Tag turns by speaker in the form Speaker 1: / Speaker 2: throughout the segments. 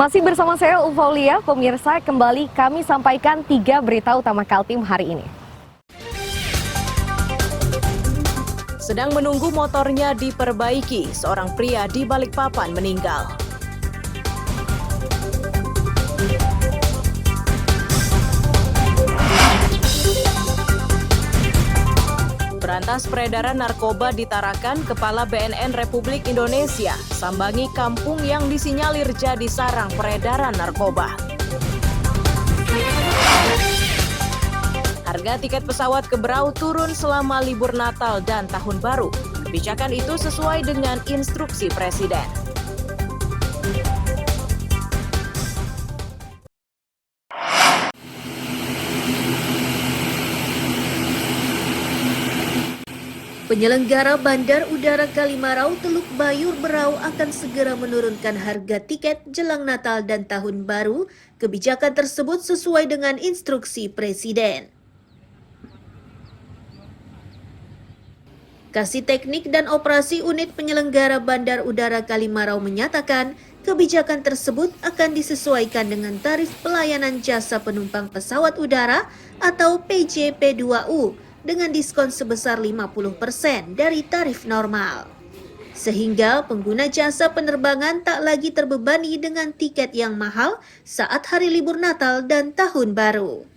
Speaker 1: Masih bersama saya Ufaulia, pemirsa, kembali kami sampaikan 3 berita utama Kaltim hari ini.
Speaker 2: Sedang menunggu motornya diperbaiki, seorang pria di Balikpapan meninggal. Berantas peredaran narkoba di Tarakan, Kepala BNN Republik Indonesia sambangi kampung yang disinyalir jadi sarang peredaran narkoba. Harga tiket pesawat ke Berau turun selama libur Natal dan Tahun Baru. Kebijakan itu sesuai dengan instruksi Presiden.
Speaker 3: Penyelenggara Bandar Udara Kalimarau Teluk Bayur Berau akan segera menurunkan harga tiket jelang Natal dan Tahun Baru. Kebijakan tersebut sesuai dengan instruksi Presiden. Kasih Teknik dan Operasi Unit Penyelenggara Bandar Udara Kalimarau menyatakan, kebijakan tersebut akan disesuaikan dengan tarif pelayanan jasa penumpang pesawat udara atau PJP2U dengan diskon sebesar 50% dari tarif normal. Sehingga pengguna jasa penerbangan tak lagi terbebani dengan tiket yang mahal saat hari libur Natal dan Tahun Baru.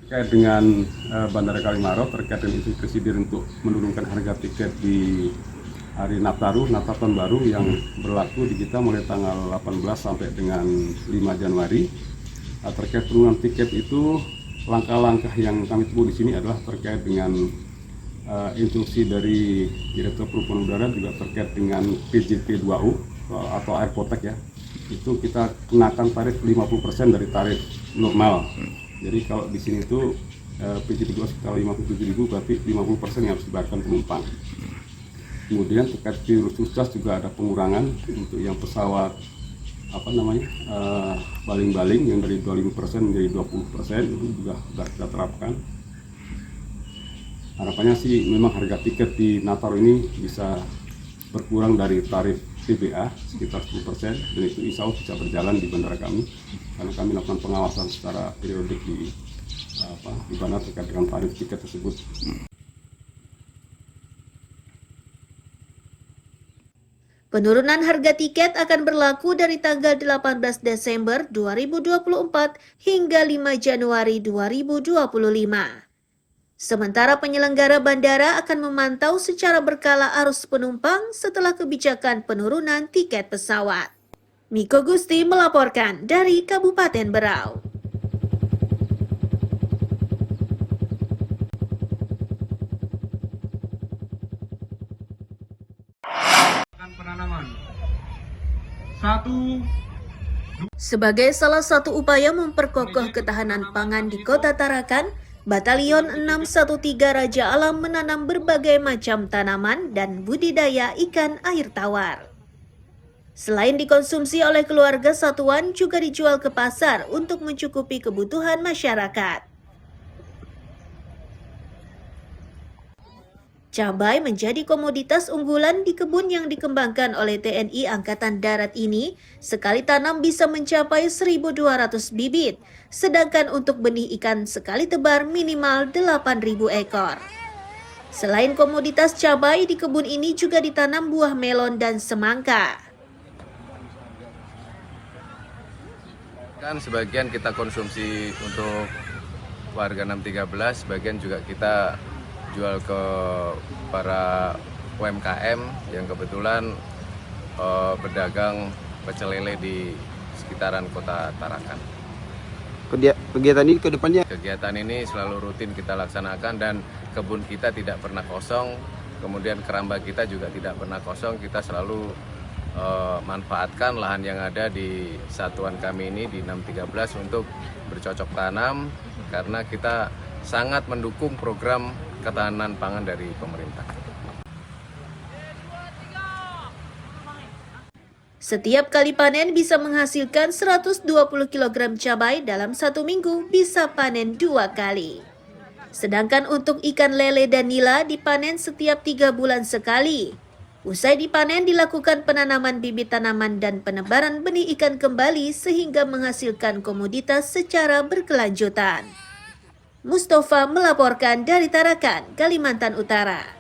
Speaker 4: Terkait dengan Bandara Kalimarau terkait dengan isu Presiden untuk menurunkan harga tiket di hari Nataru, Natal Tahun Baru yang berlaku di kita mulai tanggal 18 sampai dengan 5 Januari. Terkait penurunan tiket itu, langkah-langkah yang kami tempuh di sini adalah terkait dengan instruksi dari Direktur Perhubungan Udara juga terkait dengan PJP2U atau Airpotek ya. Itu kita kenakan tarif 50% dari tarif normal. Jadi kalau di sini itu PJP2 sekitar 57.000, berarti 50% yang harus dibayarkan penumpang. Kemudian terkait virus jas juga ada pengurangan untuk yang pesawat baling-baling yang dari 25% menjadi 20%, itu juga sudah kita terapkan. Harapannya sih memang harga tiket di Natal ini bisa berkurang dari tarif TBA sekitar 10%, dan itu insya Allah bisa berjalan di bandara kami karena kami lakukan pengawasan secara periodik di bandara terkait dengan tarif tiket tersebut.
Speaker 3: Penurunan harga tiket akan berlaku dari tanggal 18 Desember 2024 hingga 5 Januari 2025. Sementara penyelenggara bandara akan memantau secara berkala arus penumpang setelah kebijakan penurunan tiket pesawat. Miko Gusti melaporkan dari Kabupaten Berau. Sebagai salah satu upaya memperkokoh ketahanan pangan di Kota Tarakan, Batalion 613 Raja Alam menanam berbagai macam tanaman dan budidaya ikan air tawar. Selain dikonsumsi oleh keluarga satuan, juga dijual ke pasar untuk mencukupi kebutuhan masyarakat. Cabai menjadi komoditas unggulan di kebun yang dikembangkan oleh TNI Angkatan Darat ini. Sekali tanam bisa mencapai 1.200 bibit, sedangkan untuk benih ikan sekali tebar minimal 8.000 ekor. Selain komoditas cabai, di kebun ini juga ditanam buah melon dan semangka.
Speaker 5: Kan sebagian kita konsumsi untuk warga 613, sebagian juga kita jual ke para UMKM yang kebetulan berdagang pecel lele di sekitaran Kota Tarakan.
Speaker 6: Kegiatan ini ke depannya?
Speaker 5: Kegiatan ini selalu rutin kita laksanakan dan kebun kita tidak pernah kosong, kemudian keramba kita juga tidak pernah kosong. Kita selalu manfaatkan lahan yang ada di satuan kami ini di 613 untuk bercocok tanam karena kita sangat mendukung program ketahanan pangan dari pemerintah.
Speaker 3: Setiap kali panen bisa menghasilkan 120 kg cabai, dalam 1 minggu bisa panen 2 kali. Sedangkan untuk ikan lele dan nila dipanen setiap 3 bulan sekali. Usai dipanen dilakukan penanaman bibit tanaman dan penebaran benih ikan kembali sehingga menghasilkan komoditas secara berkelanjutan. Mustafa melaporkan dari Tarakan, Kalimantan Utara.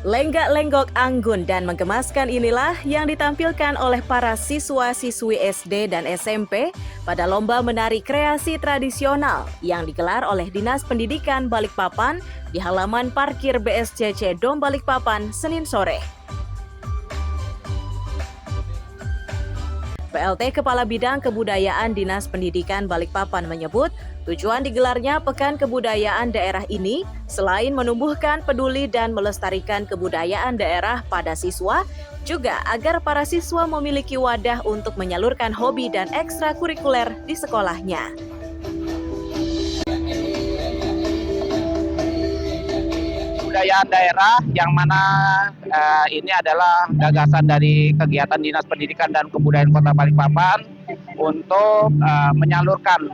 Speaker 2: Lenggak-lenggok anggun dan menggemaskan inilah yang ditampilkan oleh para siswa-siswi SD dan SMP pada lomba menari kreasi tradisional yang digelar oleh Dinas Pendidikan Balikpapan di halaman parkir BSCC Dom Balikpapan Senin sore. PLT Kepala Bidang Kebudayaan Dinas Pendidikan Balikpapan menyebut tujuan digelarnya Pekan Kebudayaan Daerah ini selain menumbuhkan peduli dan melestarikan kebudayaan daerah pada siswa, juga agar para siswa memiliki wadah untuk menyalurkan hobi dan ekstrakurikuler di sekolahnya.
Speaker 7: Kebudayaan daerah yang mana ini adalah gagasan dari kegiatan Dinas Pendidikan dan Kebudayaan Kota Balikpapan untuk menyalurkan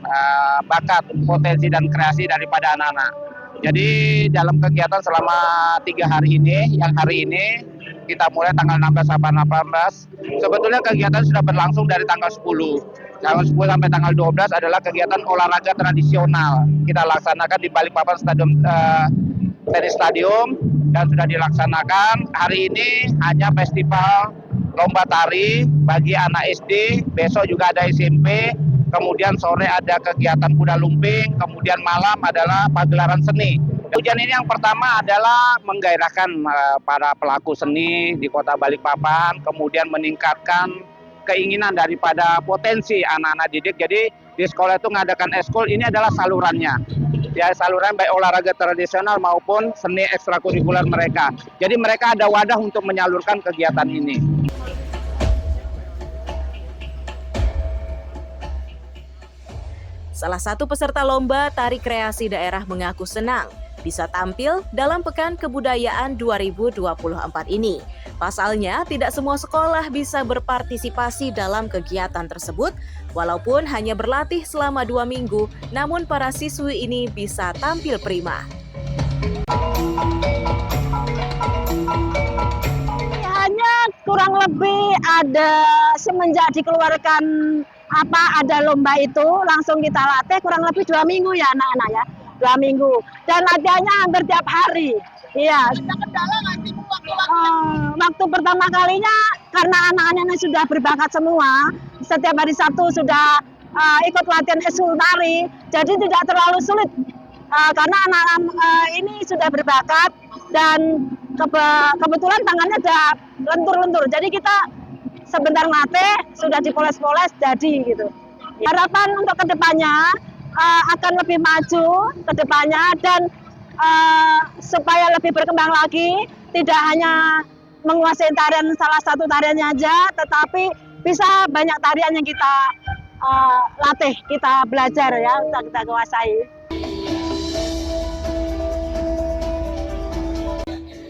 Speaker 7: bakat, potensi dan kreasi daripada anak-anak. Jadi dalam kegiatan selama 3 hari ini, yang hari ini kita mulai tanggal 16 sampai 18. Sebetulnya kegiatan sudah berlangsung dari tanggal 10. Tanggal 10 sampai tanggal 12 adalah kegiatan olahraga tradisional. Kita laksanakan di Balikpapan Tenis Stadium dan sudah dilaksanakan. Hari ini hanya festival lomba tari bagi anak SD, besok juga ada SMP, kemudian sore ada kegiatan kuda lumping, kemudian malam adalah pagelaran seni. Tujuan ini yang pertama adalah menggairahkan para pelaku seni di Kota Balikpapan, kemudian meningkatkan keinginan daripada potensi anak-anak didik. Jadi di sekolah itu mengadakan eskul, ini adalah salurannya. Ya, saluran baik olahraga tradisional maupun seni ekstrakurikuler mereka. Jadi mereka ada wadah untuk menyalurkan kegiatan ini.
Speaker 2: Salah satu peserta lomba tari kreasi daerah mengaku senang bisa tampil dalam Pekan Kebudayaan 2024 ini. Pasalnya, tidak semua sekolah bisa berpartisipasi dalam kegiatan tersebut, walaupun hanya berlatih selama 2 minggu, namun para siswi ini bisa tampil prima.
Speaker 8: Hanya kurang lebih ada semenjak dikeluarkan ada lomba itu, langsung kita latih kurang lebih 2 minggu ya anak-anak ya. 2 minggu dan latihannya hampir tiap hari. Iya. Waktu pertama kalinya karena anak-anaknya sudah berbakat semua, setiap hari Sabtu sudah ikut latihan eskul tari, jadi tidak terlalu sulit karena anak-anak ini sudah berbakat dan kebetulan tangannya udah lentur-lentur. Jadi kita sebentar latih sudah dipoles-poles jadi gitu. Harapan untuk kedepannya akan lebih maju ke depannya dan supaya lebih berkembang lagi, tidak hanya menguasai tarian salah satu tariannya aja, tetapi bisa banyak tarian yang kita latih, kita belajar ya, kita kuasai.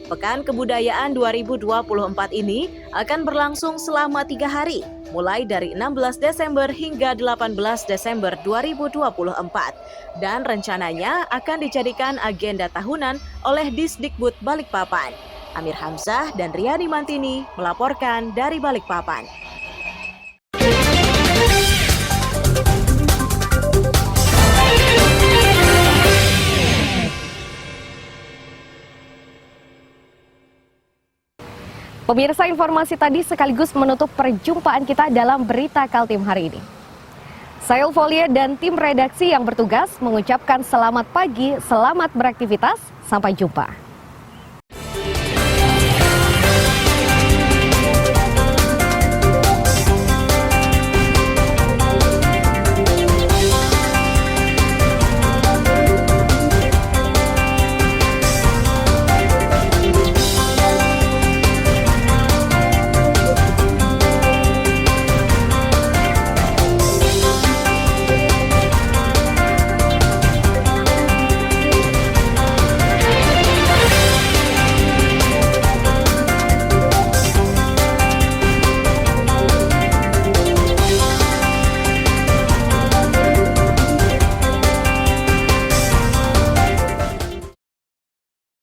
Speaker 2: Pekan Kebudayaan 2024 ini akan berlangsung selama 3 hari, mulai dari 16 Desember hingga 18 Desember 2024. Dan rencananya akan dijadikan agenda tahunan oleh Disdikbud Balikpapan. Amir Hamzah dan Riyani Mantini melaporkan dari Balikpapan.
Speaker 1: Pemirsa, informasi tadi sekaligus menutup perjumpaan kita dalam Berita Kaltim hari ini. Saya Ulfolia dan tim redaksi yang bertugas mengucapkan selamat pagi, selamat beraktivitas, sampai jumpa.